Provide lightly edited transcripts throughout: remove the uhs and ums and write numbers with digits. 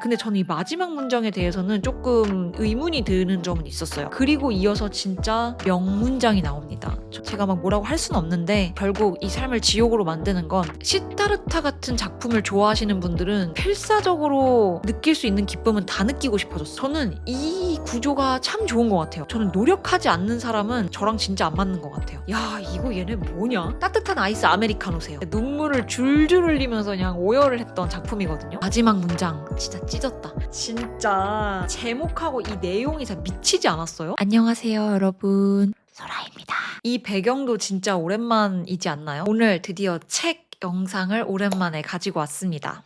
근데 저는 이 마지막 문장에 대해서는 조금 의문이 드는 점은 있었어요. 그리고 이어서 진짜 명문장이 나옵니다. 제가 막 뭐라고 할 수는 없는데 결국 이 삶을 지옥으로 만드는 건 시타르타 같은 작품을 좋아하시는 분들은 필사적으로 느낄 수 있는 기쁨은 다 느끼고 싶어졌어요. 저는 이 구조가 참 좋은 것 같아요. 저는 노력하지 않는 사람은 저랑 진짜 안 맞는 것 같아요. 야, 이거 얘네 뭐냐? 따뜻한 아이스 아메리카노세요. 눈물을 줄줄 흘리면서 그냥 오열을 했던 작품이거든요. 마지막 문장 진짜 찢었다. 진짜 제목하고 이 내용이 진짜 미치지 않았어요? 안녕하세요 여러분, 소라입니다. 이 배경도 진짜 오랜만이지 않나요? 오늘 드디어 책 영상을 오랜만에 가지고 왔습니다.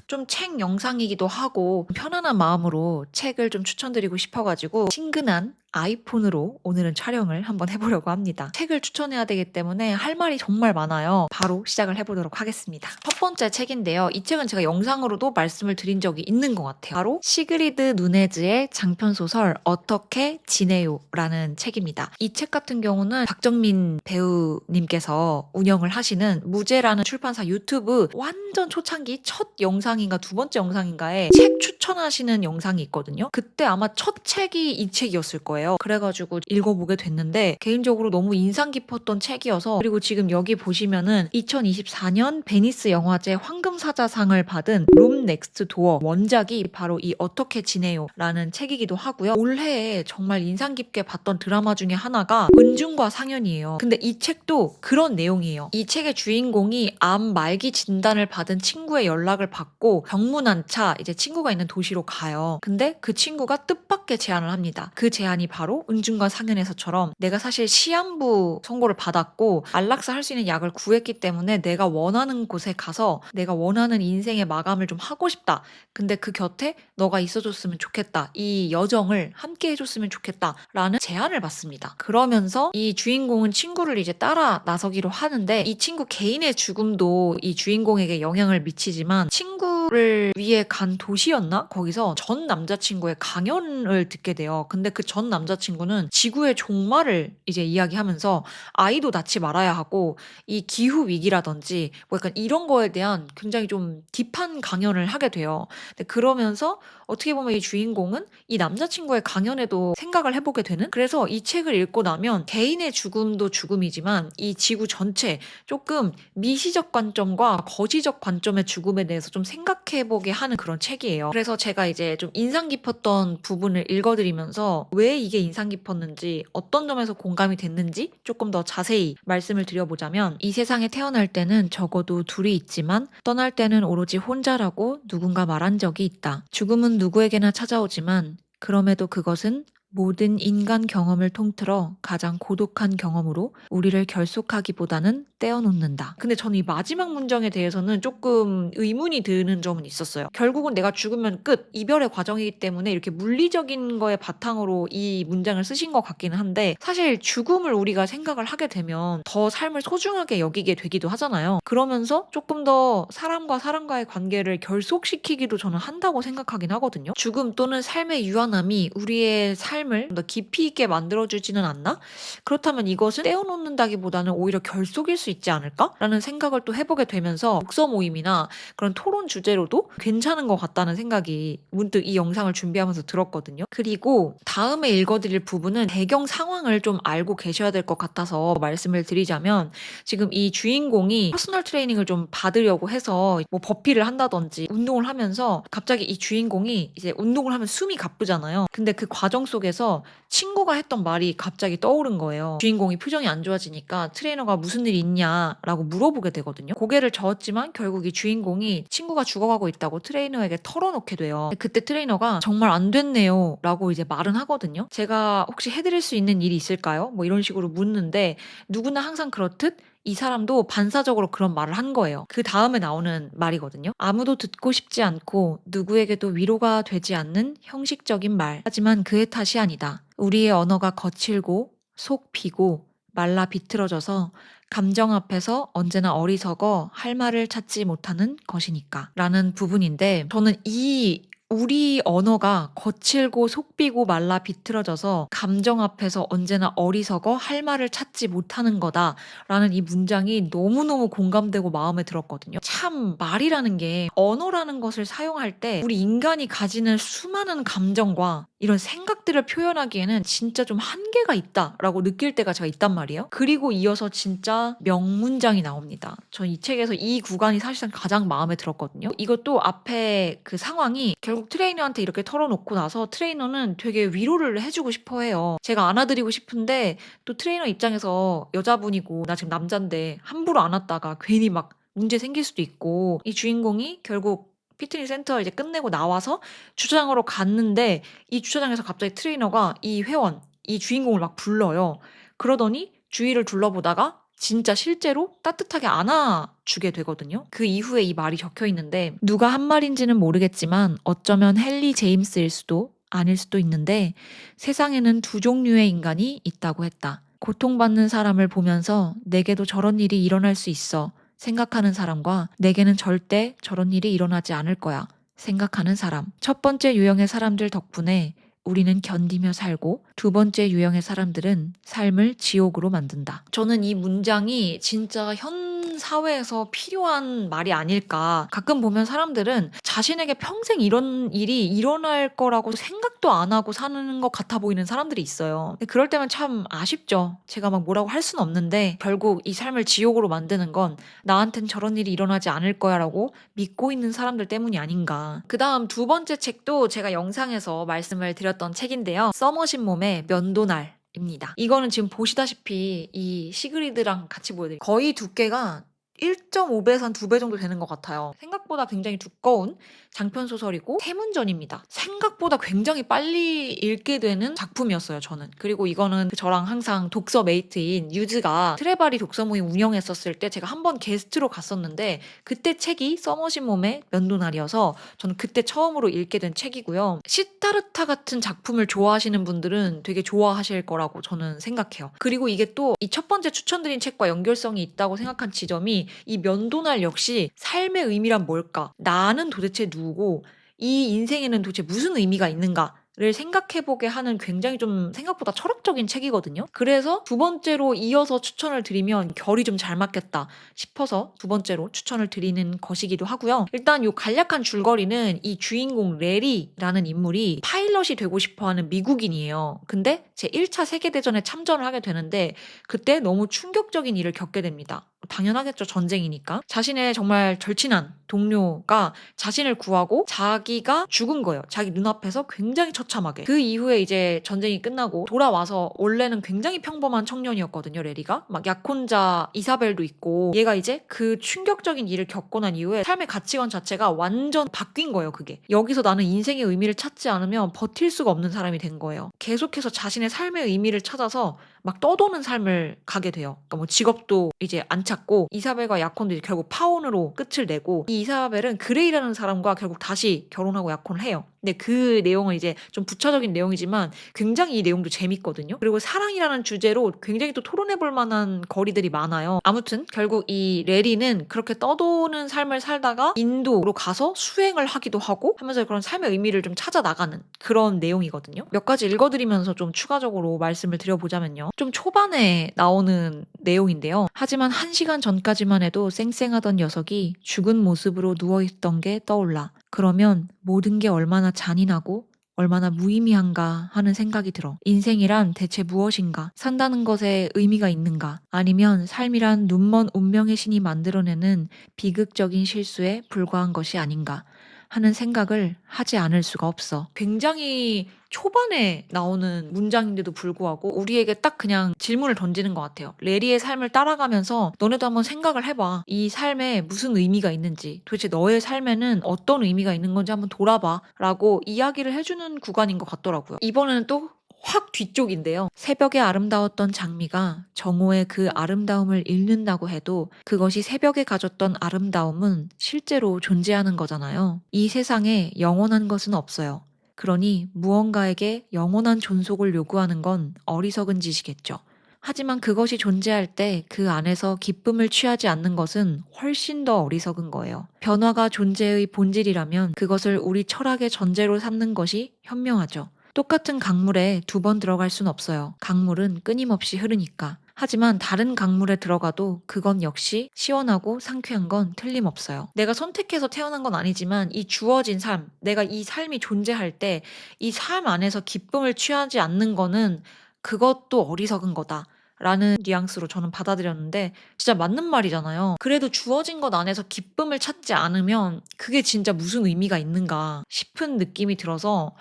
좀 책 영상이기도 하고 편안한 마음으로 책을 좀 추천드리고 싶어가지고 친근한 아이폰으로 오늘은 촬영을 한번 해보려고 합니다. 책을 추천해야 되기 때문에 할 말이 정말 많아요. 바로 시작을 해보도록 하겠습니다. 첫 번째 책인데요. 이 책은 제가 영상으로도 말씀을 드린 적이 있는 것 같아요. 바로 시그리드 누네즈의 장편소설 어떻게 지내요? 라는 책입니다. 이 책 같은 경우는 박정민 배우님께서 운영을 하시는 무제라는 출판사 유튜브 완전 초창기 첫 영상인가 두 번째 영상인가에 책 추천하시는 영상이 있거든요. 그때 아마 첫 책이 이 책이었을 거예요. 그래가지고 읽어보게 됐는데 개인적으로 너무 인상 깊었던 책이어서, 그리고 지금 여기 보시면은 2024년 베니스 영화제 황금사자상을 받은 룸 넥스트 도어 원작이 바로 이 어떻게 지내요 라는 책이기도 하고요. 올해에 정말 인상 깊게 봤던 드라마 중에 하나가 은중과 상연이에요. 근데 이 책도 그런 내용이에요. 이 책의 주인공이 암 말기 진단을 받은 친구의 연락을 받고 병문안차 이제 친구가 있는 도시로 가요. 근데 그 친구가 뜻밖의 제안을 합니다. 그 제안이 바로 은중과 상연에서처럼 내가 사실 시한부 선고를 받았고 안락사 할 수 있는 약을 구했기 때문에 내가 원하는 곳에 가서 내가 원하는 인생의 마감을 좀 하고 싶다. 근데 그 곁에 너가 있어줬으면 좋겠다. 이 여정을 함께 해줬으면 좋겠다. 라는 제안을 받습니다. 그러면서 이 주인공은 친구를 이제 따라 나서기로 하는데 이 친구 개인의 죽음도 이 주인공에게 영향을 미치지만 친구를 위해 간 도시였나? 거기서 전 남자친구의 강연을 듣게 돼요. 근데 그 전 남자친구는 지구의 종말을 이제 이야기하면서 아이도 낳지 말아야 하고 이 기후 위기라든지 뭐 약간 이런 거에 대한 굉장히 좀 딥한 강연을 하게 돼요. 근데 그러면서 어떻게 보면 이 주인공은 이 남자친구의 강연에도 생각을 해보게 되는, 그래서 이 책을 읽고 나면 개인의 죽음도 죽음이지만 이 지구 전체 조금 미시적 관점과 거시적 관점의 죽음에 대해서 좀 생각해보게 하는 그런 책이에요. 그래서 제가 이제 좀 인상 깊었던 부분을 읽어드리면서 왜 이게 인상 깊었는지, 어떤 점에서 공감이 됐는지 조금 더 자세히 말씀을 드려보자면, 이 세상에 태어날 때는 적어도 둘이 있지만 떠날 때는 오로지 혼자라고 누군가 말한 적이 있다. 죽음은 누구에게나 찾아오지만 그럼에도 그것은 모든 인간 경험을 통틀어 가장 고독한 경험으로 우리를 결속하기보다는 떼어놓는다. 근데 저는 이 마지막 문장에 대해서는 조금 의문이 드는 점은 있었어요. 결국은 내가 죽으면 끝, 이별의 과정이기 때문에 이렇게 물리적인 거에 바탕으로 이 문장을 쓰신 것 같기는 한데, 사실 죽음을 우리가 생각을 하게 되면 더 삶을 소중하게 여기게 되기도 하잖아요. 그러면서 조금 더 사람과 사람과의 관계를 결속시키기도 저는 한다고 생각하긴 하거든요. 죽음 또는 삶의 유한함이 우리의 삶을 더 깊이 있게 만들어주지는 않나? 그렇다면 이것은 떼어놓는다기보다는 오히려 결속일 수 있지 않을까? 라는 생각을 또 해보게 되면서 독서 모임이나 그런 토론 주제로도 괜찮은 것 같다는 생각이 문득 이 영상을 준비하면서 들었거든요. 그리고 다음에 읽어드릴 부분은 배경 상황을 좀 알고 계셔야 될 것 같아서 말씀을 드리자면, 지금 이 주인공이 퍼스널 트레이닝을 좀 받으려고 해서 뭐 버피를 한다든지 운동을 하면서 갑자기 이 주인공이 이제 운동을 하면 숨이 가쁘잖아요. 근데 그 과정 속에서 친구가 했던 말이 갑자기 떠오른 거예요. 주인공이 표정이 안 좋아지니까 트레이너가 무슨 일 있냐라고 물어보게 되거든요. 고개를 저었지만 결국 이 주인공이 친구가 죽어가고 있다고 트레이너에게 털어놓게 돼요. 그때 트레이너가 정말 안 됐네요 라고 이제 말은 하거든요. 제가 혹시 해드릴 수 있는 일이 있을까요? 뭐 이런 식으로 묻는데, 누구나 항상 그렇듯 이 사람도 반사적으로 그런 말을 한 거예요. 그 다음에 나오는 말이거든요. 아무도 듣고 싶지 않고 누구에게도 위로가 되지 않는 형식적인 말. 하지만 그의 탓이 아니다. 우리의 언어가 거칠고 속 비고 말라 비틀어져서 감정 앞에서 언제나 어리석어 할 말을 찾지 못하는 것이니까 라는 부분인데, 저는 이 우리 언어가 거칠고 속비고 말라 비틀어져서 감정 앞에서 언제나 어리석어 할 말을 찾지 못하는 거다라는 이 문장이 너무너무 공감되고 마음에 들었거든요. 참 말이라는 게 언어라는 것을 사용할 때 우리 인간이 가지는 수많은 감정과 이런 생각들을 표현하기에는 진짜 좀 한계가 있다라고 느낄 때가 제가 있단 말이에요. 그리고 이어서 진짜 명문장이 나옵니다. 전 이 책에서 이 구간이 사실상 가장 마음에 들었거든요. 이것도 앞에 그 상황이 결국 트레이너한테 이렇게 털어놓고 나서 트레이너는 되게 위로를 해주고 싶어 해요. 제가 안아드리고 싶은데 또 트레이너 입장에서 여자분이고 나 지금 남잔데 함부로 안았다가 괜히 막 문제 생길 수도 있고 이 주인공이 결국 피트니스 센터 이제 끝내고 나와서 주차장으로 갔는데 이 주차장에서 갑자기 트레이너가 이 회원, 이 주인공을 막 불러요. 그러더니 주위를 둘러보다가 진짜 실제로 따뜻하게 안아주게 되거든요. 그 이후에 이 말이 적혀 있는데 누가 한 말인지는 모르겠지만 어쩌면 헨리 제임스일 수도 아닐 수도 있는데 세상에는 두 종류의 인간이 있다고 했다. 고통받는 사람을 보면서 내게도 저런 일이 일어날 수 있어 생각하는 사람과 내게는 절대 저런 일이 일어나지 않을 거야 생각하는 사람. 첫 번째 유형의 사람들 덕분에 우리는 견디며 살고 두 번째 유형의 사람들은 삶을 지옥으로 만든다. 저는 이 문장이 진짜 현 사회에서 필요한 말이 아닐까. 가끔 보면 사람들은 자신에게 평생 이런 일이 일어날 거라고 생각도 안 하고 사는 것 같아 보이는 사람들이 있어요. 근데 그럴 때면 참 아쉽죠. 제가 막 뭐라고 할 수는 없는데 결국 이 삶을 지옥으로 만드는 건 나한텐 저런 일이 일어나지 않을 거야 라고 믿고 있는 사람들 때문이 아닌가. 그 다음 두 번째 책도 제가 영상에서 말씀을 드렸던 책인데요. 써머신 몸의 면도날입니다. 이거는 지금 보시다시피 이 시그리드랑 같이 보여드릴게요. 거의 두께가 1.5배에서 한 2배 정도 되는 것 같아요. 생각보다 굉장히 두꺼운 장편소설이고 태문전입니다. 생각보다 굉장히 빨리 읽게 되는 작품이었어요, 저는. 그리고 이거는 저랑 항상 독서 메이트인 유즈가 트레바리 독서 모임 운영했었을 때 제가 한번 게스트로 갔었는데 그때 책이 써머신 몸의 면도날이어서 저는 그때 처음으로 읽게 된 책이고요. 시타르타 같은 작품을 좋아하시는 분들은 되게 좋아하실 거라고 저는 생각해요. 그리고 이게 또 이 첫 번째 추천드린 책과 연결성이 있다고 생각한 지점이 이 면도날 역시 삶의 의미란 뭘까? 나는 도대체 누구고 이 인생에는 도대체 무슨 의미가 있는가를 생각해보게 하는 굉장히 좀 생각보다 철학적인 책이거든요. 그래서 두 번째로 이어서 추천을 드리면 결이 좀 잘 맞겠다 싶어서 두 번째로 추천을 드리는 것이기도 하고요. 일단 요 간략한 줄거리는 이 주인공 레리라는 인물이 파일럿이 되고 싶어하는 미국인이에요. 근데 제 1차 세계대전에 참전을 하게 되는데 그때 너무 충격적인 일을 겪게 됩니다. 당연하겠죠. 전쟁이니까. 자신의 정말 절친한 동료가 자신을 구하고 자기가 죽은 거예요. 자기 눈앞에서 굉장히 처참하게. 그 이후에 이제 전쟁이 끝나고 돌아와서 원래는 굉장히 평범한 청년이었거든요. 레리가. 막 약혼자 이사벨도 있고 얘가 이제 그 충격적인 일을 겪고 난 이후에 삶의 가치관 자체가 완전 바뀐 거예요. 그게. 여기서 나는 인생의 의미를 찾지 않으면 버틸 수가 없는 사람이 된 거예요. 계속해서 자신의 삶의 의미를 찾아서 막 떠도는 삶을 가게 돼요. 그러니까 뭐 직업도 이제 안 찾고 이사벨과 약혼도 이제 결국 파혼으로 끝을 내고 이 이사벨은 그레이라는 사람과 결국 다시 결혼하고 약혼을 해요. 근데 그 내용은 이제 좀 부차적인 내용이지만 굉장히 이 내용도 재밌거든요. 그리고 사랑이라는 주제로 굉장히 또 토론해볼 만한 거리들이 많아요. 아무튼 결국 이 레리는 그렇게 떠도는 삶을 살다가 인도로 가서 수행을 하기도 하고 하면서 그런 삶의 의미를 좀 찾아 나가는 그런 내용이거든요. 몇 가지 읽어드리면서 좀 추가적으로 말씀을 드려보자면요. 좀 초반에 나오는 내용인데요. 하지만 1시간 전까지만 해도 쌩쌩하던 녀석이 죽은 모습으로 누워있던 게 떠올라. 그러면 모든 게 얼마나 잔인하고 얼마나 무의미한가 하는 생각이 들어. 인생이란 대체 무엇인가? 산다는 것에 의미가 있는가? 아니면 삶이란 눈먼 운명의 신이 만들어내는 비극적인 실수에 불과한 것이 아닌가? 하는 생각을 하지 않을 수가 없어. 굉장히 초반에 나오는 문장인데도 불구하고 우리에게 딱 그냥 질문을 던지는 것 같아요. 레리의 삶을 따라가면서 너네도 한번 생각을 해봐. 이 삶에 무슨 의미가 있는지, 도대체 너의 삶에는 어떤 의미가 있는 건지 한번 돌아봐 라고 이야기를 해주는 구간인 것 같더라고요. 이번에는 또 확 뒤쪽인데요. 새벽에 아름다웠던 장미가 정오의 그 아름다움을 잃는다고 해도 그것이 새벽에 가졌던 아름다움은 실제로 존재하는 거잖아요. 이 세상에 영원한 것은 없어요. 그러니 무언가에게 영원한 존속을 요구하는 건 어리석은 짓이겠죠. 하지만 그것이 존재할 때 그 안에서 기쁨을 취하지 않는 것은 훨씬 더 어리석은 거예요. 변화가 존재의 본질이라면 그것을 우리 철학의 전제로 삼는 것이 현명하죠. 똑같은 강물에 두 번 들어갈 순 없어요. 강물은 끊임없이 흐르니까. 하지만 다른 강물에 들어가도 그건 역시 시원하고 상쾌한 건 틀림없어요. 내가 선택해서 태어난 건 아니지만 이 주어진 삶, 내가 이 삶이 존재할 때 이 삶 안에서 기쁨을 취하지 않는 거는 그것도 어리석은 거다. 라는 뉘앙스로 저는 받아들였는데 진짜 맞는 말이잖아요. 그래도 주어진 것 안에서 기쁨을 찾지 않으면 그게 진짜 무슨 의미가 있는가 싶은 느낌이 들어서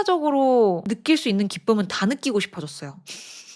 필사적으로 느낄 수 있는 기쁨은 다 느끼고 싶어졌어요.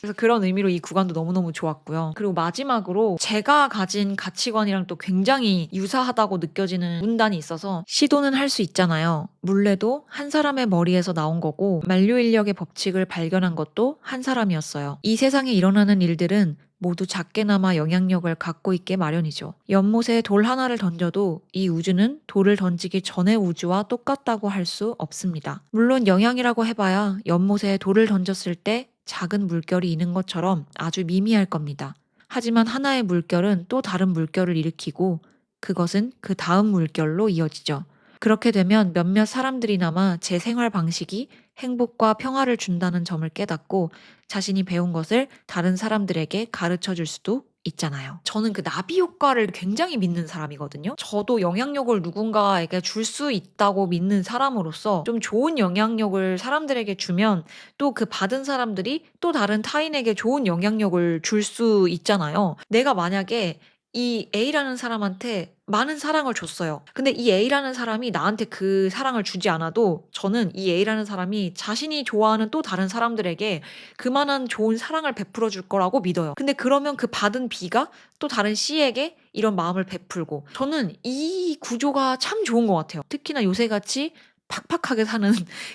그래서 그런 의미로 이 구간도 너무너무 좋았고요. 그리고 마지막으로 제가 가진 가치관이랑 또 굉장히 유사하다고 느껴지는 문단이 있어서 시도는 할 수 있잖아요. 물레도 한 사람의 머리에서 나온 거고 만류인력의 법칙을 발견한 것도 한 사람이었어요. 이 세상에 일어나는 일들은 모두 작게나마 영향력을 갖고 있게 마련이죠. 연못에 돌 하나를 던져도 이 우주는 돌을 던지기 전의 우주와 똑같다고 할 수 없습니다. 물론 영향이라고 해봐야 연못에 돌을 던졌을 때 작은 물결이 있는 것처럼 아주 미미할 겁니다. 하지만 하나의 물결은 또 다른 물결을 일으키고 그것은 그 다음 물결로 이어지죠. 그렇게 되면 몇몇 사람들이나마 제 생활 방식이 행복과 평화를 준다는 점을 깨닫고 자신이 배운 것을 다른 사람들에게 가르쳐 줄 수도 있잖아요. 저는 그 나비 효과를 굉장히 믿는 사람이거든요. 저도 영향력을 누군가에게 줄 수 있다고 믿는 사람으로서 좀 좋은 영향력을 사람들에게 주면 또 그 받은 사람들이 또 다른 타인에게 좋은 영향력을 줄 수 있잖아요. 내가 만약에 이 A라는 사람한테 많은 사랑을 줬어요. 근데 이 A라는 사람이 나한테 그 사랑을 주지 않아도 저는 이 A라는 사람이 자신이 좋아하는 또 다른 사람들에게 그만한 좋은 사랑을 베풀어 줄 거라고 믿어요. 근데 그러면 그 받은 B가 또 다른 C에게 이런 마음을 베풀고 저는 이 구조가 참 좋은 것 같아요. 특히나 요새같이 팍팍하게 사는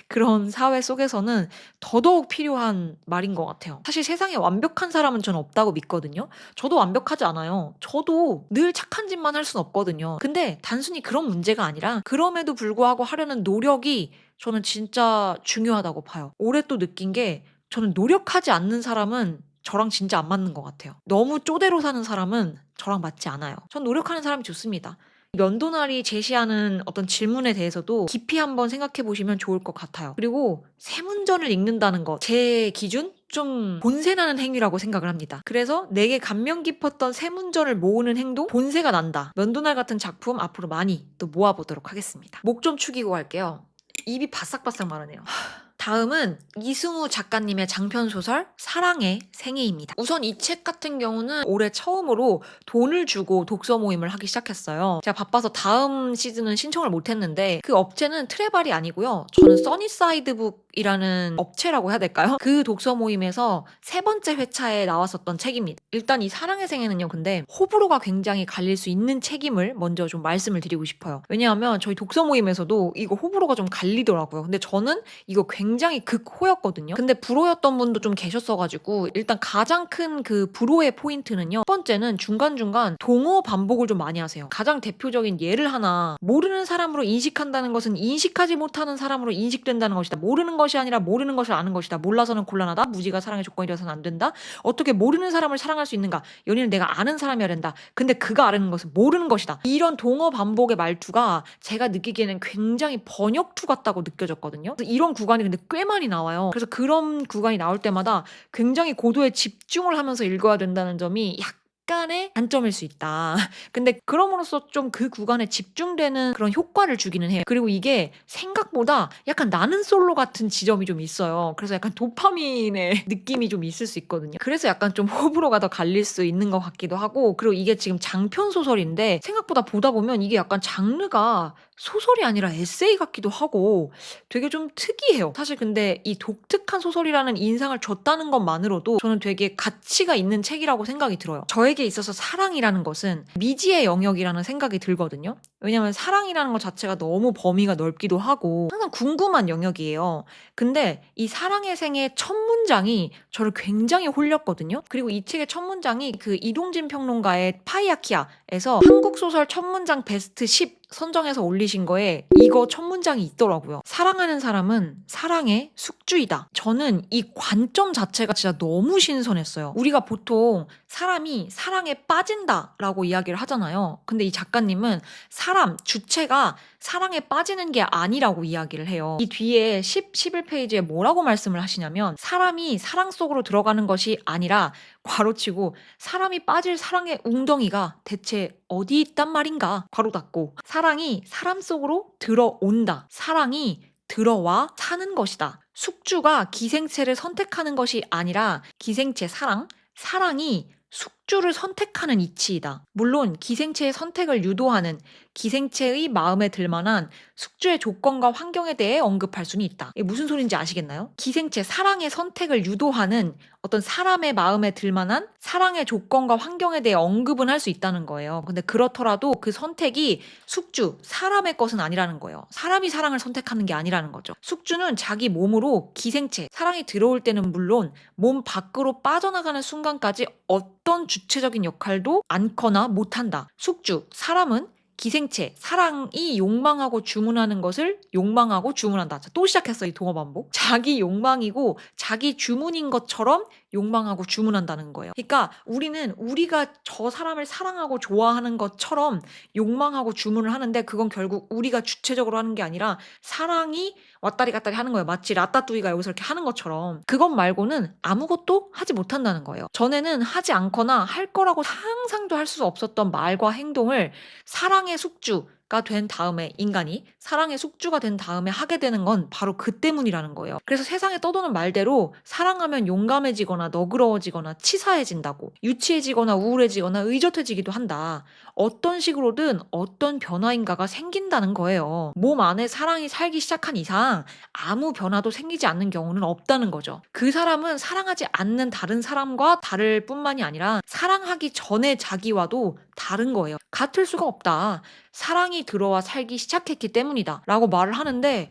그런 사회 속에서는 더더욱 필요한 말인 것 같아요. 사실 세상에 완벽한 사람은 저는 없다고 믿거든요. 저도 완벽하지 않아요. 저도 늘 착한 짓만 할 순 없거든요. 근데 단순히 그런 문제가 아니라 그럼에도 불구하고 하려는 노력이 저는 진짜 중요하다고 봐요. 올해 또 느낀 게 저는 노력하지 않는 사람은 저랑 진짜 안 맞는 것 같아요. 너무 쪼대로 사는 사람은 저랑 맞지 않아요. 전 노력하는 사람이 좋습니다. 면도날이 제시하는 어떤 질문에 대해서도 깊이 한번 생각해 보시면 좋을 것 같아요. 그리고 세문전을 읽는다는 것, 제 기준? 좀 본세나는 행위라고 생각을 합니다. 그래서 내게 감명 깊었던 세문전을 모으는 행동? 본세가 난다. 면도날 같은 작품 앞으로 많이 또 모아보도록 하겠습니다. 목 좀 축이고 갈게요. 입이 바싹바싹 마르네요. 다음은 이승우 작가님의 장편소설 사랑의 생애입니다. 우선 이 책 같은 경우는 올해 처음으로 돈을 주고 독서 모임을 하기 시작했어요. 제가 바빠서 다음 시즌은 신청을 못했는데 그 업체는 트레발이 아니고요. 저는 써니사이드북이라는 업체라고 해야 될까요? 그 독서 모임에서 세 번째 회차에 나왔었던 책입니다. 일단 이 사랑의 생애는요. 근데 호불호가 굉장히 갈릴 수 있는 책임을 먼저 좀 말씀을 드리고 싶어요. 왜냐하면 저희 독서 모임에서도 이거 호불호가 좀 갈리더라고요. 근데 저는 이거 굉장히 극호였거든요. 근데 불호였던 분도 좀 계셨어가지고 일단 가장 큰 그 불호의 포인트는요. 첫 번째는 중간중간 동어 반복을 좀 많이 하세요. 가장 대표적인 예를 하나 모르는 사람으로 인식한다는 것은 인식하지 못하는 사람으로 인식된다는 것이다. 모르는 것이 아니라 모르는 것을 아는 것이다. 몰라서는 곤란하다. 무지가 사랑의 조건이 되어서는 안 된다. 어떻게 모르는 사람을 사랑할 수 있는가. 연인은 내가 아는 사람이어야 된다. 근데 그가 아는 것은 모르는 것이다. 이런 동어 반복의 말투가 제가 느끼기에는 굉장히 번역투 같다고 느껴졌거든요. 그래서 이런 구간이 근데 꽤 많이 나와요. 그래서 그런 구간이 나올 때마다 굉장히 고도의 집중을 하면서 읽어야 된다는 점이 약간의 단점일 수 있다. 근데 그럼으로써 좀 그 구간에 집중되는 그런 효과를 주기는 해요. 그리고 이게 생각보다 약간 나는 솔로 같은 지점이 좀 있어요. 그래서 약간 도파민의 느낌이 좀 있을 수 있거든요. 그래서 약간 좀 호불호가 더 갈릴 수 있는 것 같기도 하고 그리고 이게 지금 장편 소설인데 생각보다 보다 보면 이게 약간 장르가 소설이 아니라 에세이 같기도 하고 되게 좀 특이해요. 사실 근데 이 독특한 소설이라는 인상을 줬다는 것만으로도 저는 되게 가치가 있는 책이라고 생각이 들어요. 저에게 있어서 사랑이라는 것은 미지의 영역이라는 생각이 들거든요. 왜냐면 사랑이라는 것 자체가 너무 범위가 넓기도 하고 항상 궁금한 영역이에요. 근데 이 사랑의 생의 첫 문장이 저를 굉장히 홀렸거든요. 그리고 이 책의 첫 문장이 그 이동진 평론가의 파이아키아에서 한국 소설 첫 문장 베스트 10 선정해서 올리신 거에 이거 첫 문장이 있더라고요. 사랑하는 사람은 사랑의 숙주이다. 저는 이 관점 자체가 진짜 너무 신선했어요. 우리가 보통 사람이 사랑에 빠진다라고 이야기를 하잖아요. 근데 이 작가님은 사람, 주체가 사랑에 빠지는 게 아니라고 이야기를 해요. 이 뒤에 11페이지에 뭐라고 말씀을 하시냐면 사람이 사랑 속으로 들어가는 것이 아니라 괄호치고 사람이 빠질 사랑의 웅덩이가 대체 어디 있단 말인가 괄호 닫고 사랑이 사람 속으로 들어온다. 사랑이 들어와 사는 것이다. 숙주가 기생체를 선택하는 것이 아니라 기생체 사랑이 숙주를 선택하는 이치이다. 물론 기생체의 선택을 유도하는 기생체의 마음에 들만한 숙주의 조건과 환경에 대해 언급할 수는 있다. 이게 무슨 소린지 아시겠나요? 기생체, 사랑의 선택을 유도하는 어떤 사람의 마음에 들만한 사랑의 조건과 환경에 대해 언급은 할 수 있다는 거예요. 근데 그렇더라도 그 선택이 숙주, 사람의 것은 아니라는 거예요. 사람이 사랑을 선택하는 게 아니라는 거죠. 숙주는 자기 몸으로 기생체, 사랑이 들어올 때는 물론 몸 밖으로 빠져나가는 순간까지 어떤 주체적인 역할도 않거나 못한다. 숙주, 사람은 기생체, 사랑이 욕망하고 주문하는 것을 욕망하고 주문한다. 자, 또 시작했어, 이 동어 반복. 자기 욕망이고 자기 주문인 것처럼 욕망하고 주문한다는 거예요. 그러니까 우리는 우리가 저 사람을 사랑하고 좋아하는 것처럼 욕망하고 주문을 하는데 그건 결국 우리가 주체적으로 하는 게 아니라 사랑이 왔다리 갔다리 하는 거예요. 마치 라따뚜이가 여기서 이렇게 하는 것처럼. 그것 말고는 아무것도 하지 못한다는 거예요. 전에는 하지 않거나 할 거라고 상상도 할 수 없었던 말과 행동을 사랑의 숙주가 된 다음에 인간이 사랑의 숙주가 된 다음에 하게 되는 건 바로 그 때문이라는 거예요. 그래서 세상에 떠도는 말대로 사랑하면 용감해지거나 너그러워지거나 치사해진다고 유치해지거나 우울해지거나 의젓해지기도 한다. 어떤 식으로든 어떤 변화인가가 생긴다는 거예요. 몸 안에 사랑이 살기 시작한 이상 아무 변화도 생기지 않는 경우는 없다는 거죠. 그 사람은 사랑하지 않는 다른 사람과 다를 뿐만이 아니라 사랑하기 전에 자기와도 다른 거예요. 같을 수가 없다. 사랑이 들어와 살기 시작했기 때문이다. 라고 말을 하는데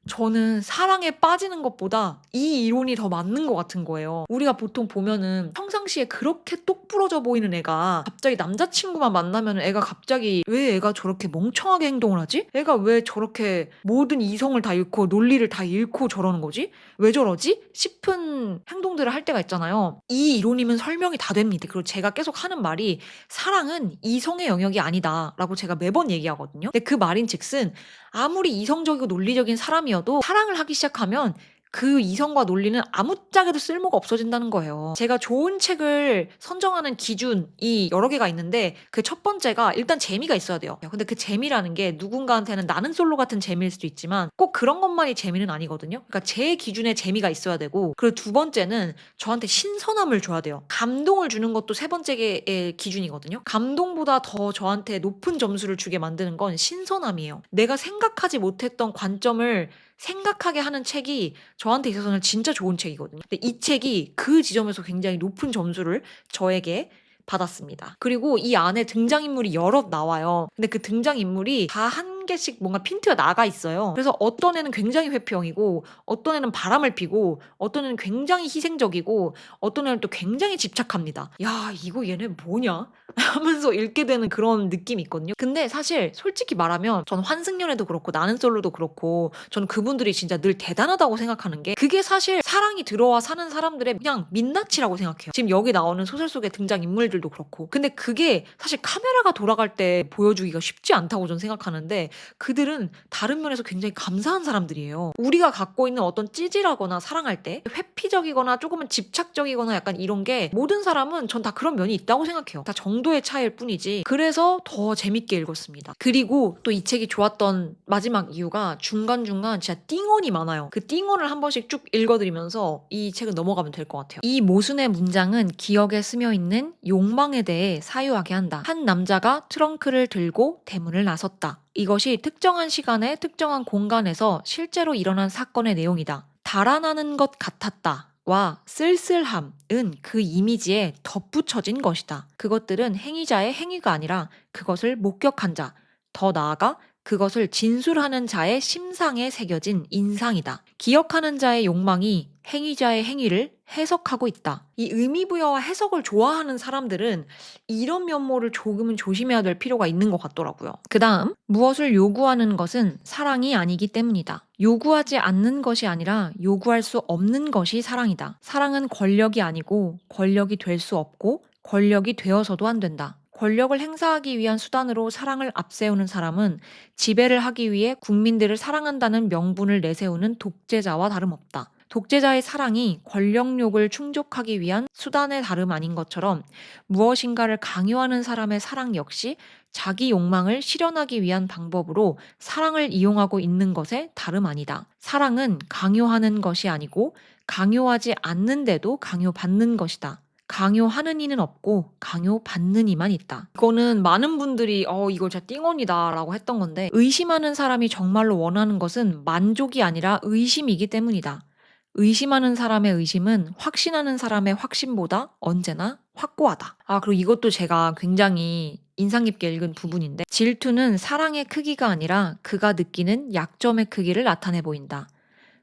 저는 사랑에 빠지는 것보다 이 이론이 더 맞는 것 같은 거예요. 우리가 보통 보면은 평상시에 그렇게 똑부러져 보이는 애가 갑자기 남자친구만 만나면 애가 갑자기 왜 애가 저렇게 멍청하게 행동을 하지? 애가 왜 저렇게 모든 이성을 다 잃고 논리를 다 잃고 저러는 거지? 왜 저러지? 싶은 행동들을 할 때가 있잖아요. 이 이론이면 설명이 다 됩니다. 그리고 제가 계속 하는 말이 사랑은 이성의 영역이 아니다 라고 제가 매번 얘기하거든요. 근데 그 말인즉슨 아무리 이성적이고 논리적인 사람이어도 사랑을 하기 시작하면 그 이성과 논리는 아무짝에도 쓸모가 없어진다는 거예요. 제가 좋은 책을 선정하는 기준이 여러 개가 있는데 그 첫 번째가 일단 재미가 있어야 돼요. 근데 그 재미라는 게 누군가한테는 나는 솔로 같은 재미일 수도 있지만 꼭 그런 것만이 재미는 아니거든요. 그러니까 제 기준에 재미가 있어야 되고 그리고 두 번째는 저한테 신선함을 줘야 돼요. 감동을 주는 것도 세 번째의 기준이거든요. 감동보다 더 저한테 높은 점수를 주게 만드는 건 신선함이에요. 내가 생각하지 못했던 관점을 생각하게 하는 책이 저한테 있어서는 진짜 좋은 책이거든요. 근데 이 책이 그 지점에서 굉장히 높은 점수를 저에게 받았습니다. 그리고 이 안에 등장인물이 여럿 나와요. 근데 그 등장인물이 다 한 개씩 뭔가 핀트가 나가 있어요. 그래서 어떤 애는 굉장히 회피형이고 어떤 애는 바람을 피고 어떤 애는 굉장히 희생적이고 어떤 애는 또 굉장히 집착합니다. 야, 이거 얘네 뭐냐? 하면서 읽게 되는 그런 느낌이 있거든요. 근데 사실 솔직히 말하면 전 환승연애도 그렇고 나는 솔로도 그렇고 저는 그분들이 진짜 늘 대단하다고 생각하는 게 그게 사실 사랑이 들어와 사는 사람들의 그냥 민낯이라고 생각해요. 지금 여기 나오는 소설 속의 등장인물들도 그렇고. 근데 그게 사실 카메라가 돌아갈 때 보여주기가 쉽지 않다고 저는 생각하는데 그들은 다른 면에서 굉장히 감사한 사람들이에요. 우리가 갖고 있는 어떤 찌질하거나 사랑할 때 회피적이거나 조금은 집착적이거나 약간 이런 게 모든 사람은 전 다 그런 면이 있다고 생각해요. 다 정도의 차이일 뿐이지. 그래서 더 재밌게 읽었습니다. 그리고 또 이 책이 좋았던 마지막 이유가 중간중간 진짜 띵언이 많아요. 그 띵언을 한 번씩 쭉 읽어드리면서 이 책은 넘어가면 될 것 같아요. 이 모순의 문장은 기억에 스며있는 욕망에 대해 사유하게 한다. 한 남자가 트렁크를 들고 대문을 나섰다. 이것이 특정한 시간에 특정한 공간에서 실제로 일어난 사건의 내용이다. 달아나는 것 같았다. 와 쓸쓸함은 그 이미지에 덧붙여진 것이다. 그것들은 행위자의 행위가 아니라 그것을 목격한 자, 더 나아가 그것을 진술하는 자의 심상에 새겨진 인상이다. 기억하는 자의 욕망이 행위자의 행위를 해석하고 있다. 이 의미부여와 해석을 좋아하는 사람들은 이런 면모를 조금은 조심해야 될 필요가 있는 것 같더라고요. 그 다음, 무엇을 요구하는 것은 사랑이 아니기 때문이다. 요구하지 않는 것이 아니라 요구할 수 없는 것이 사랑이다. 사랑은 권력이 아니고 권력이 될 수 없고 권력이 되어서도 안 된다. 권력을 행사하기 위한 수단으로 사랑을 앞세우는 사람은 지배를 하기 위해 국민들을 사랑한다는 명분을 내세우는 독재자와 다름없다. 독재자의 사랑이 권력욕을 충족하기 위한 수단의 다름 아닌 것처럼 무엇인가를 강요하는 사람의 사랑 역시 자기 욕망을 실현하기 위한 방법으로 사랑을 이용하고 있는 것에 다름 아니다. 사랑은 강요하는 것이 아니고 강요하지 않는데도 강요받는 것이다. 강요하는 이는 없고 강요받는 이만 있다. 이거는 많은 분들이 이거 진짜 띵언이다 라고 했던 건데, 의심하는 사람이 정말로 원하는 것은 만족이 아니라 의심이기 때문이다. 의심하는 사람의 의심은 확신하는 사람의 확신보다 언제나 확고하다. 그리고 이것도 제가 굉장히 인상 깊게 읽은 부분인데, 질투는 사랑의 크기가 아니라 그가 느끼는 약점의 크기를 나타내 보인다.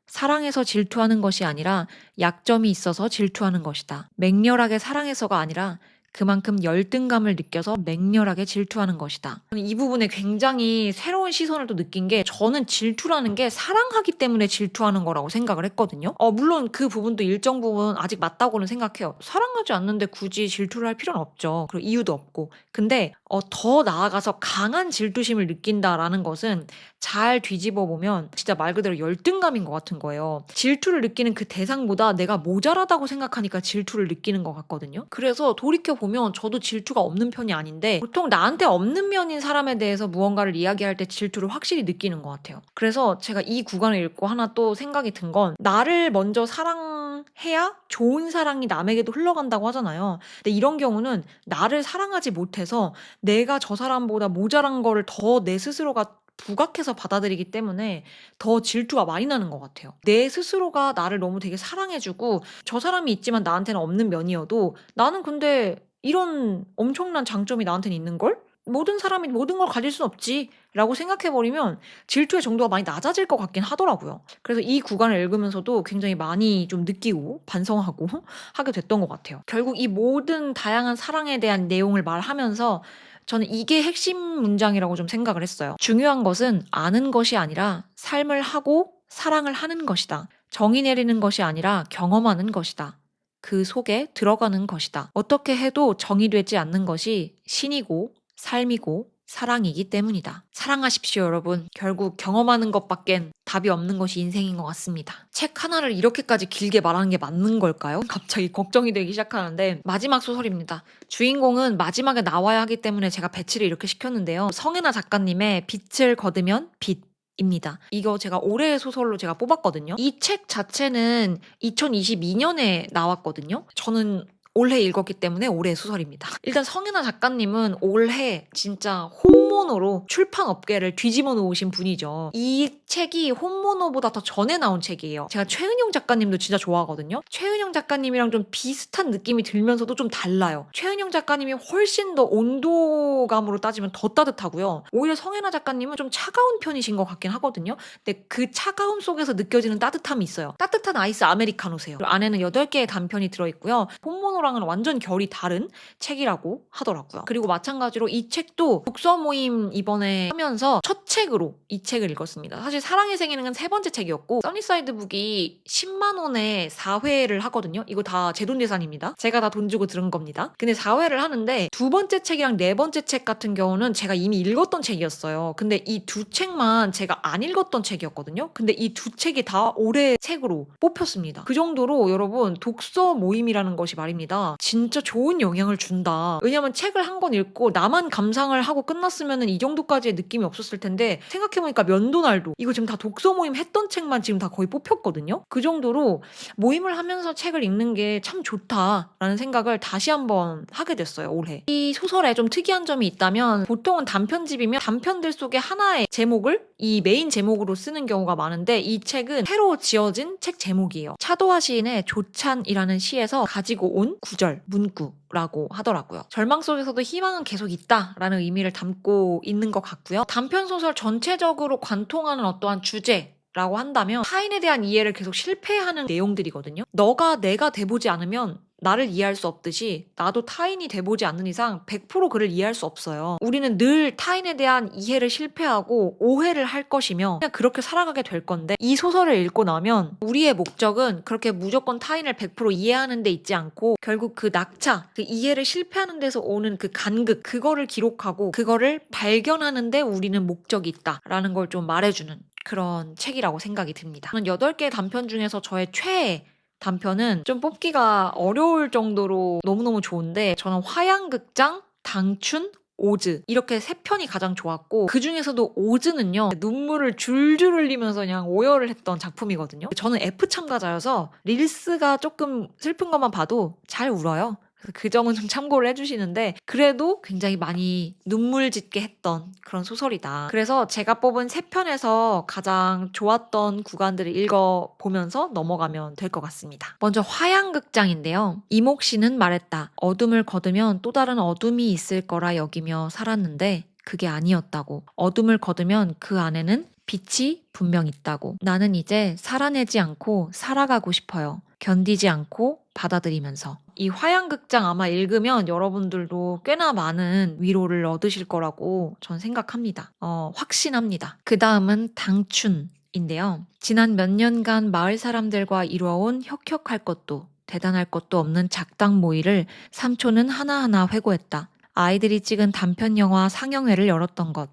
사랑해서 질투하는 것이 아니라 약점이 있어서 질투하는 것이다. 맹렬하게 사랑해서가 아니라 그만큼 열등감을 느껴서 맹렬하게 질투하는 것이다. 이 부분에 굉장히 새로운 시선을 또 느낀 게, 저는 질투라는 게 사랑하기 때문에 질투하는 거라고 생각을 했거든요. 물론 그 부분도 일정 부분 아직 맞다고는 생각해요. 사랑하지 않는데 굳이 질투를 할 필요는 없죠. 그리고 이유도 없고. 근데 더 나아가서 강한 질투심을 느낀다라는 것은 잘 뒤집어 보면 진짜 말 그대로 열등감인 것 같은 거예요. 질투를 느끼는 그 대상보다 내가 모자라다고 생각하니까 질투를 느끼는 것 같거든요. 그래서 돌이켜보면 저도 질투가 없는 편이 아닌데, 보통 나한테 없는 면인 사람에 대해서 무언가를 이야기할 때 질투를 확실히 느끼는 것 같아요. 그래서 제가 이 구간을 읽고 하나 또 생각이 든 건, 나를 먼저 사랑해야 좋은 사랑이 남에게도 흘러간다고 하잖아요. 근데 이런 경우는 나를 사랑하지 못해서 내가 저 사람보다 모자란 거를 더 내 스스로가 부각해서 받아들이기 때문에 더 질투가 많이 나는 것 같아요. 내 스스로가 나를 너무 되게 사랑해주고 저 사람이 있지만 나한테는 없는 면이어도, 나는 근데 이런 엄청난 장점이 나한테는 있는걸? 모든 사람이 모든 걸 가질 순 없지 라고 생각해버리면 질투의 정도가 많이 낮아질 것 같긴 하더라고요. 그래서 이 구간을 읽으면서도 굉장히 많이 좀 느끼고 반성하고 하게 됐던 것 같아요. 결국 이 모든 다양한 사랑에 대한 내용을 말하면서 저는 이게 핵심 문장이라고 좀 생각을 했어요. 중요한 것은 아는 것이 아니라 삶을 하고 사랑을 하는 것이다. 정의 내리는 것이 아니라 경험하는 것이다. 그 속에 들어가는 것이다. 어떻게 해도 정의되지 않는 것이 신이고 삶이고 사랑이기 때문이다. 사랑하십시오, 여러분. 결국 경험하는 것밖엔 답이 없는 것이 인생인 것 같습니다. 책 하나를 이렇게까지 길게 말하는 게 맞는 걸까요? 갑자기 걱정이 되기 시작하는데, 마지막 소설입니다. 주인공은 마지막에 나와야 하기 때문에 제가 배치를 이렇게 시켰는데요. 성혜나 작가님의 빛을 거두면 빛 입니다. 이거 제가 올해의 소설로 제가 뽑았거든요. 이 책 자체는 2022년에 나왔거든요. 저는 올해 읽었기 때문에 올해의 소설입니다. 일단 성혜나 작가님은 올해 진짜 홈모노로 출판 업계를 뒤집어 놓으신 분이죠. 이 책이 홈모노보다 더 전에 나온 책이에요. 제가 최은영 작가님도 진짜 좋아하거든요. 최은영 작가님이랑 좀 비슷한 느낌이 들면서도 좀 달라요. 최은영 작가님이 훨씬 더 온도감으로 따지면 더 따뜻하고요. 오히려 성혜나 작가님은 좀 차가운 편이신 것 같긴 하거든요. 근데 그 차가움 속에서 느껴지는 따뜻함이 있어요. 따뜻한 아이스 아메리카노세요. 그리고 안에는 8개의 단편이 들어있고요. 홈모노랑은 완전 결이 다른 책이라고 하더라고요. 그리고 마찬가지로 이 책도 독서 모임 이번에 하면서 첫 책으로 이 책을 읽었습니다. 사실 사랑의 생애는 3번째 책이었고, 써니사이드 북이 10만 원에 4회를 하거든요. 이거 다 제 돈 계산입니다. 제가 다 돈 주고 들은 겁니다. 근데 4회를 하는데 2번째 책이랑 4번째 책 같은 경우는 제가 이미 읽었던 책이었어요. 근데 이 2책만 제가 안 읽었던 책이었거든요. 근데 이 2책이 다 올해 책으로 뽑혔습니다. 그 정도로 여러분, 독서 모임이라는 것이 말입니다, 진짜 좋은 영향을 준다. 왜냐면 책을 한 권 읽고 나만 감상을 하고 끝났으면 이 정도까지의 느낌이 없었을 텐데, 생각해보니까 면도날도 이거 지금 다 독서 모임 했던 책만 지금 다 거의 뽑혔거든요. 그 정도로 모임을 하면서 책을 읽는 게 참 좋다라는 생각을 다시 한번 하게 됐어요, 올해. 이 소설에 좀 특이한 점이 있다면, 보통은 단편집이면 단편들 속에 하나의 제목을 이 메인 제목으로 쓰는 경우가 많은데, 이 책은 새로 지어진 책 제목이에요. 차도하 시인의 조찬이라는 시에서 가지고 온 구절, 문구라고 하더라고요. 절망 속에서도 희망은 계속 있다라는 의미를 담고 있는 것 같고요. 단편 소설 전체적으로 관통하는 어떠한 주제 라고 한다면 타인에 대한 이해를 계속 실패하는 내용들이거든요. 너가 내가 돼보지 않으면 나를 이해할 수 없듯이 나도 타인이 돼보지 않는 이상 100% 그를 이해할 수 없어요. 우리는 늘 타인에 대한 이해를 실패하고 오해를 할 것이며 그냥 그렇게 살아가게 될 건데, 이 소설을 읽고 나면 우리의 목적은 그렇게 무조건 타인을 100% 이해하는 데 있지 않고 결국 그 낙차, 그 이해를 실패하는 데서 오는 그 간극, 그거를 기록하고 그거를 발견하는 데 우리는 목적이 있다라는 걸 좀 말해주는 그런 책이라고 생각이 듭니다. 저는 8개의 단편 중에서 저의 최애 단편은 좀 뽑기가 어려울 정도로 너무너무 좋은데, 저는 화양극장, 당춘, 오즈 이렇게 3편이 가장 좋았고, 그 중에서도 오즈는요 눈물을 줄줄 흘리면서 그냥 오열을 했던 작품이거든요. 저는 F 참가자여서 릴스가 조금 슬픈 것만 봐도 잘 울어요. 그 점은 좀 참고를 해주시는데 그래도 굉장히 많이 눈물 짓게 했던 그런 소설이다. 그래서 제가 뽑은 3편에서 가장 좋았던 구간들을 읽어보면서 넘어가면 될 것 같습니다. 먼저 화양극장인데요. 이목 씨는 말했다. 어둠을 거두면 또 다른 어둠이 있을 거라 여기며 살았는데 그게 아니었다고. 어둠을 거두면 그 안에는 빛이 분명 있다고. 나는 이제 살아내지 않고 살아가고 싶어요. 견디지 않고 받아들이면서. 이 화양극장 아마 읽으면 여러분들도 꽤나 많은 위로를 얻으실 거라고 전 생각합니다. 확신합니다. 그 다음은 당춘인데요. 지난 몇 년간 마을 사람들과 이루어온 혁혁할 것도 대단할 것도 없는 작당 모의를 삼촌은 하나하나 회고했다. 아이들이 찍은 단편 영화 상영회를 열었던 것.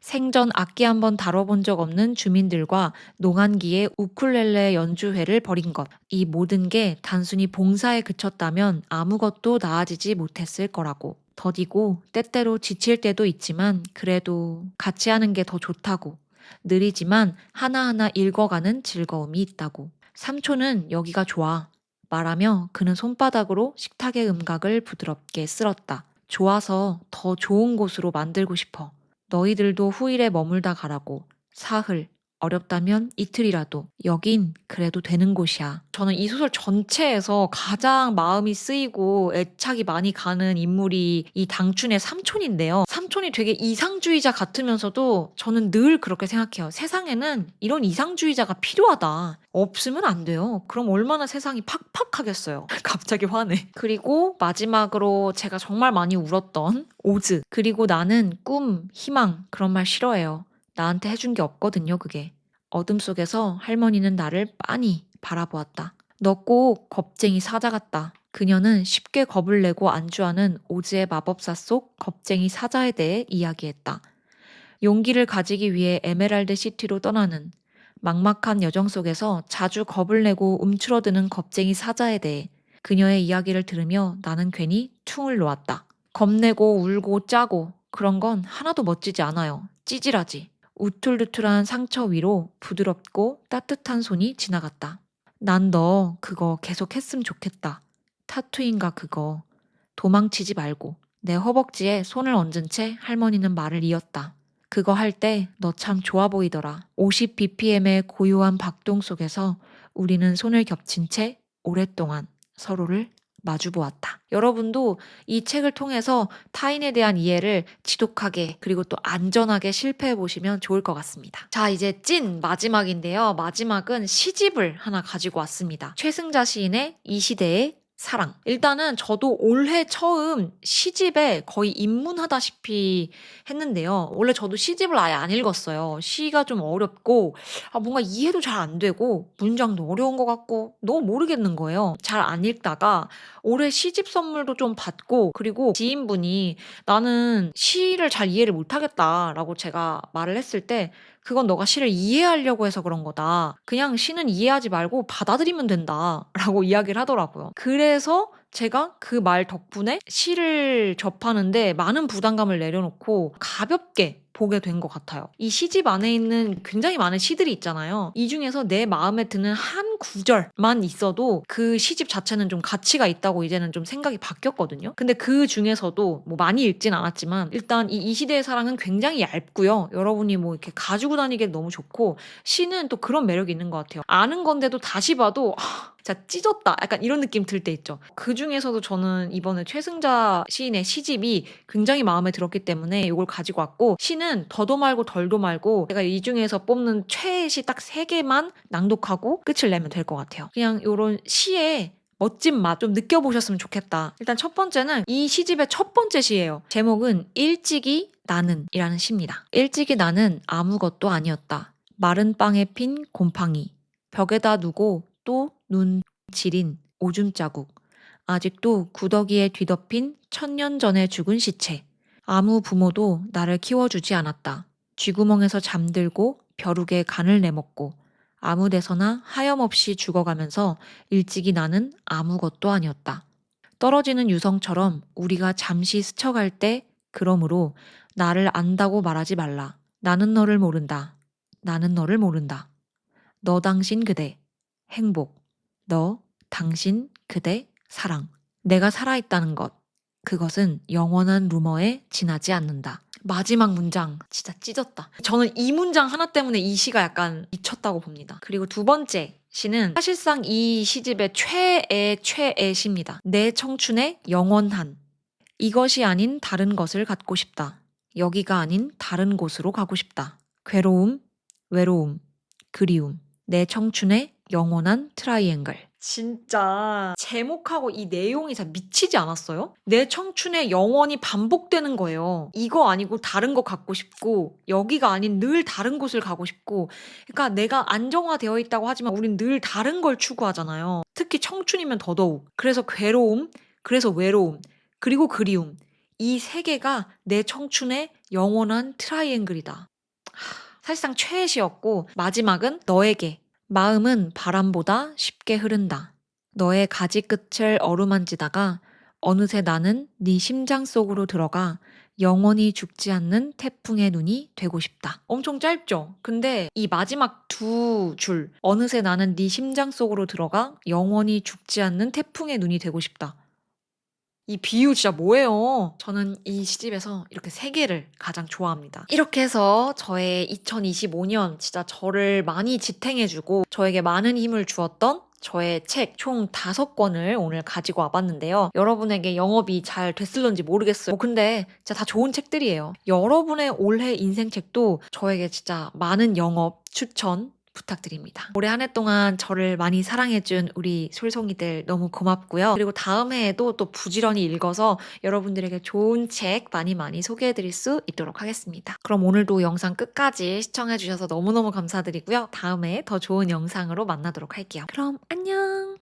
생전 악기 한번 다뤄본 적 없는 주민들과 농한기에 우쿨렐레 연주회를 벌인 것. 이 모든 게 단순히 봉사에 그쳤다면 아무것도 나아지지 못했을 거라고. 더디고 때때로 지칠 때도 있지만 그래도 같이 하는 게 더 좋다고. 느리지만 하나하나 읽어가는 즐거움이 있다고. 삼촌은 여기가 좋아. 말하며 그는 손바닥으로 식탁의 음각을 부드럽게 쓸었다. 좋아서 더 좋은 곳으로 만들고 싶어. 너희들도 후일에 머물다 가라고. 사흘, 어렵다면 이틀이라도. 여긴 그래도 되는 곳이야. 저는 이 소설 전체에서 가장 마음이 쓰이고 애착이 많이 가는 인물이 이 당춘의 삼촌인데요. 삼촌이 되게 이상주의자 같으면서도 저는 늘 그렇게 생각해요. 세상에는 이런 이상주의자가 필요하다. 없으면 안 돼요. 그럼 얼마나 세상이 팍팍하겠어요. 갑자기 화내. 그리고 마지막으로 제가 정말 많이 울었던 오즈. 그리고 나는 꿈, 희망 그런 말 싫어해요. 나한테 해준 게 없거든요, 그게. 어둠 속에서 할머니는 나를 빤히 바라보았다. 너 꼭 겁쟁이 사자 같다. 그녀는 쉽게 겁을 내고 안주하는 오즈의 마법사 속 겁쟁이 사자에 대해 이야기했다. 용기를 가지기 위해 에메랄드 시티로 떠나는 막막한 여정 속에서 자주 겁을 내고 움츠러드는 겁쟁이 사자에 대해 그녀의 이야기를 들으며 나는 괜히 퉁을 놓았다. 겁내고 울고 짜고 그런 건 하나도 멋지지 않아요. 찌질하지. 우툴투툴한 상처 위로 부드럽고 따뜻한 손이 지나갔다. 난 너 그거 계속 했으면 좋겠다. 타투인가 그거. 도망치지 말고. 내 허벅지에 손을 얹은 채 할머니는 말을 이었다. 그거 할 때 너 참 좋아 보이더라. 50bpm의 고요한 박동 속에서 우리는 손을 겹친 채 오랫동안 서로를 마주보았다. 여러분도 이 책을 통해서 타인에 대한 이해를 지독하게 그리고 또 안전하게 실패해 보시면 좋을 것 같습니다. 자, 이제 찐 마지막인데요. 마지막은 시집을 하나 가지고 왔습니다. 최승자 시인의 이 시대의 사랑. 일단은 저도 올해 처음 시집에 거의 입문하다시피 했는데요. 원래 저도 시집을 아예 안 읽었어요. 시가 좀 어렵고 뭔가 이해도 잘 안 되고 문장도 어려운 것 같고 너무 모르겠는 거예요. 잘 안 읽다가 올해 시집 선물도 좀 받고, 그리고 지인분이 나는 시를 잘 이해를 못하겠다라고 제가 말을 했을 때 그건 너가 시를 이해하려고 해서 그런 거다. 그냥 시는 이해하지 말고 받아들이면 된다. 라고 이야기를 하더라고요. 그래서 제가 그 말 덕분에 시를 접하는데 많은 부담감을 내려놓고 가볍게 보게 된 것 같아요. 이 시집 안에 있는 굉장히 많은 시들이 있잖아요. 이 중에서 내 마음에 드는 한 구절만 있어도 그 시집 자체는 좀 가치가 있다고 이제는 좀 생각이 바뀌었거든요. 근데 그 중에서도 뭐 많이 읽진 않았지만 일단 이 시대의 사랑은 굉장히 얇고요. 여러분이 뭐 이렇게 가지고 다니기에 너무 좋고, 시는 또 그런 매력이 있는 것 같아요. 아는 건데도 다시 봐도 진짜 찢었다. 약간 이런 느낌 들 때 있죠. 그중에서도 저는 이번에 최승자 시인의 시집이 굉장히 마음에 들었기 때문에 이걸 가지고 왔고, 시는 더도 말고 덜도 말고 제가 이 중에서 뽑는 최애 시 딱 3개만 낭독하고 끝을 내면 될 것 같아요. 그냥 요런 시의 멋진 맛 좀 느껴보셨으면 좋겠다. 일단 첫 번째는 이 시집의 첫 번째 시예요. 제목은 일찍이 나는 이라는 시입니다. 일찍이 나는 아무것도 아니었다. 마른 빵에 핀 곰팡이, 벽에다 두고 또 눈 지린 오줌 자국, 아직도 구더기에 뒤덮인 1000년 전에 죽은 시체. 아무 부모도 나를 키워주지 않았다. 쥐구멍에서 잠들고 벼룩에 간을 내먹고 아무 데서나 하염없이 죽어가면서 일찍이 나는 아무것도 아니었다. 떨어지는 유성처럼 우리가 잠시 스쳐갈 때 그러므로 나를 안다고 말하지 말라. 나는 너를 모른다. 나는 너를 모른다. 너 당신 그대 행복. 너 당신 그대 사랑. 내가 살아있다는 것. 그것은 영원한 루머에 지나지 않는다. 마지막 문장 진짜 찢었다. 저는 이 문장 하나 때문에 이 시가 약간 미쳤다고 봅니다. 그리고 두 번째 시는 사실상 이 시집의 최애 시입니다. 내 청춘의 영원한. 이것이 아닌 다른 것을 갖고 싶다. 여기가 아닌 다른 곳으로 가고 싶다. 괴로움, 외로움, 그리움. 내 청춘의 영원한 트라이앵글. 진짜 제목하고 이 내용이 진짜 미치지 않았어요? 내 청춘에 영원히 반복되는 거예요. 이거 아니고 다른 거 갖고 싶고, 여기가 아닌 늘 다른 곳을 가고 싶고. 그러니까 내가 안정화되어 있다고 하지만 우린 늘 다른 걸 추구하잖아요. 특히 청춘이면 더더욱. 그래서 괴로움, 그래서 외로움, 그리고 그리움. 이 3개가 내 청춘의 영원한 트라이앵글이다. 사실상 최애시였고, 마지막은 너에게. 마음은 바람보다 쉽게 흐른다. 너의 가지 끝을 어루만지다가 어느새 나는 네 심장 속으로 들어가 영원히 죽지 않는 태풍의 눈이 되고 싶다. 엄청 짧죠? 근데 이 마지막 2줄, 어느새 나는 네 심장 속으로 들어가 영원히 죽지 않는 태풍의 눈이 되고 싶다. 이 비유 진짜 뭐예요? 저는 이 시집에서 이렇게 3개를 가장 좋아합니다. 이렇게 해서 저의 2025년 진짜 저를 많이 지탱해주고 저에게 많은 힘을 주었던 저의 책 총 5권을 오늘 가지고 와봤는데요. 여러분에게 영업이 잘 됐을런지 모르겠어요. 근데 진짜 다 좋은 책들이에요. 여러분의 올해 인생책도 저에게 진짜 많은 영업, 추천 부탁드립니다. 올해 한 해 동안 저를 많이 사랑해준 우리 솔송이들 너무 고맙고요. 그리고 다음 해에도 또 부지런히 읽어서 여러분들에게 좋은 책 많이 소개해드릴 수 있도록 하겠습니다. 그럼 오늘도 영상 끝까지 시청해주셔서 너무너무 감사드리고요. 다음에 더 좋은 영상으로 만나도록 할게요. 그럼 안녕!